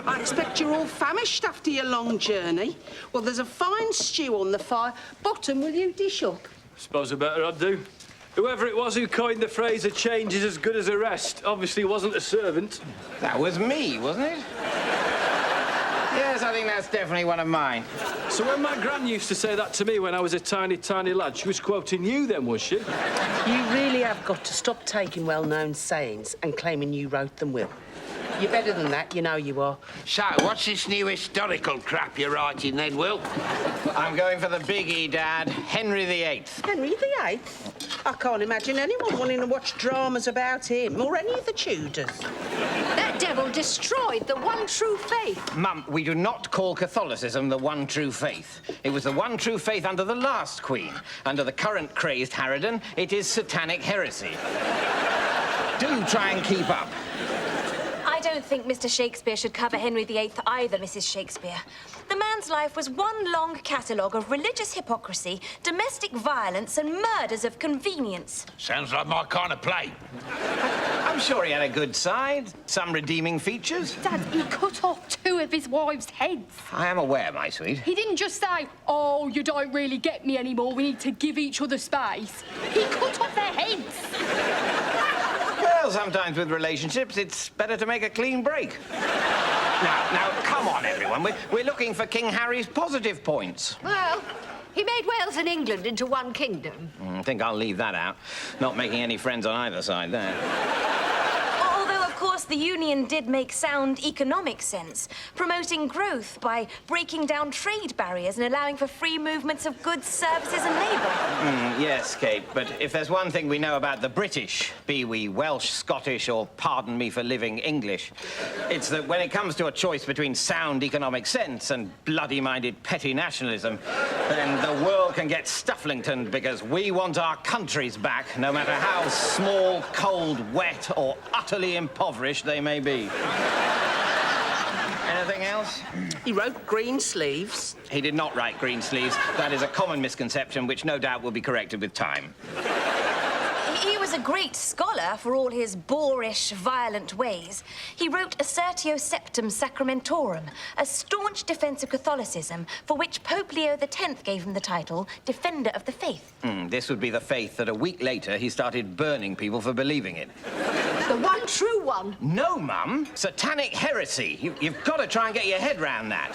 I expect you're all famished after your long journey. Well, there's a fine stew on the fire. Bottom, will you dish up? Suppose I better I'd do. Whoever it was who coined the phrase, a change is as good as a rest, obviously wasn't a servant. That was me, wasn't it? Yes, I think that's definitely one of mine. So when my gran used to say that to me when I was a tiny, tiny lad, she was quoting you then, was she? You really have got to stop taking well-known sayings and claiming you wrote them, Will. You're better than that, you know you are. So, what's this new historical crap you're writing then, Will? I'm going for the biggie, Dad. Henry VIII. Henry VIII? I can't imagine anyone wanting to watch dramas about him or any of the Tudors. That devil destroyed the one true faith. Mum, we do not call Catholicism the one true faith. It was the one true faith under the last queen. Under the current crazed harridan, it is satanic heresy. Do try and keep up. I don't think Mr. Shakespeare should cover Henry VIII either, Mrs. Shakespeare. The man's life was one long catalogue of religious hypocrisy, domestic violence and murders of convenience. Sounds like my kind of play. I'm sure he had a good side, some redeeming features. Dad, he cut off 2 of his wives' heads. I am aware, my sweet. He didn't just say, oh, you don't really get me anymore, we need to give each other space. He cut off their heads. Well, sometimes with relationships, it's better to make a clean break. Now, come on, everyone. We're looking for King Harry's positive points. Well, he made Wales and England into one kingdom. I think I'll leave that out. Not making any friends on either side there. Although, of course, the Union did make sound economic sense, promoting growth by breaking down trade barriers and allowing for free movements of goods, services and labour. Yes, Kate, but if there's one thing we know about the British, be we Welsh, Scottish, or pardon me for living English, it's that when it comes to a choice between sound economic sense and bloody-minded petty nationalism, then the world can get Stufflington because we want our countries back, no matter how small, cold, wet, or utterly impoverished they may be. Anything else? He wrote Green Sleeves. He did not write Green Sleeves. That is a common misconception which no doubt will be corrected with time. He was a great scholar for all his boorish, violent ways. He wrote Assertio Septem Sacramentorum, a staunch defence of Catholicism, for which Pope Leo X gave him the title Defender of the Faith. This would be the faith that a week later he started burning people for believing it. The one true one. No, Mum. Satanic heresy. You've got to try and get your head round that.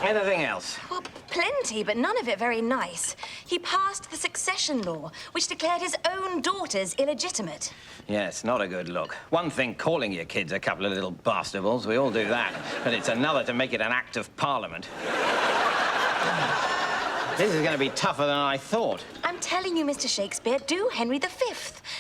Anything else? Well, plenty, but none of it very nice. He passed the succession law, which declared his own daughters illegitimate. Yes, not a good look. One thing calling your kids a couple of little bastables, we all do that. But it's another to make it an act of parliament. This is going to be tougher than I thought. I'm telling you, Mr. Shakespeare, do Henry V,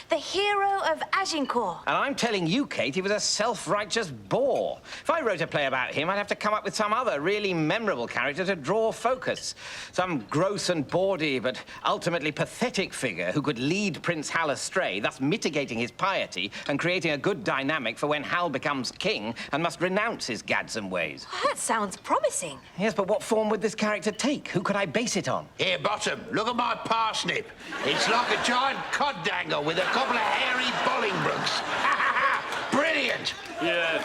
the hero of Agincourt. And I'm telling you, Kate, he was a self-righteous bore. If I wrote a play about him, I'd have to come up with some other really memorable character to draw focus. Some gross and bawdy, but ultimately pathetic figure who could lead Prince Hal astray, thus mitigating his piety and creating a good dynamic for when Hal becomes king and must renounce his gadsome ways. Oh, that sounds promising. Yes, but what form would this character take? Who could I base it on? Here, Bottom, look at my parsnip. It's like a giant cod dangle with a couple of hairy Bollingbrookes. Brilliant! Yeah.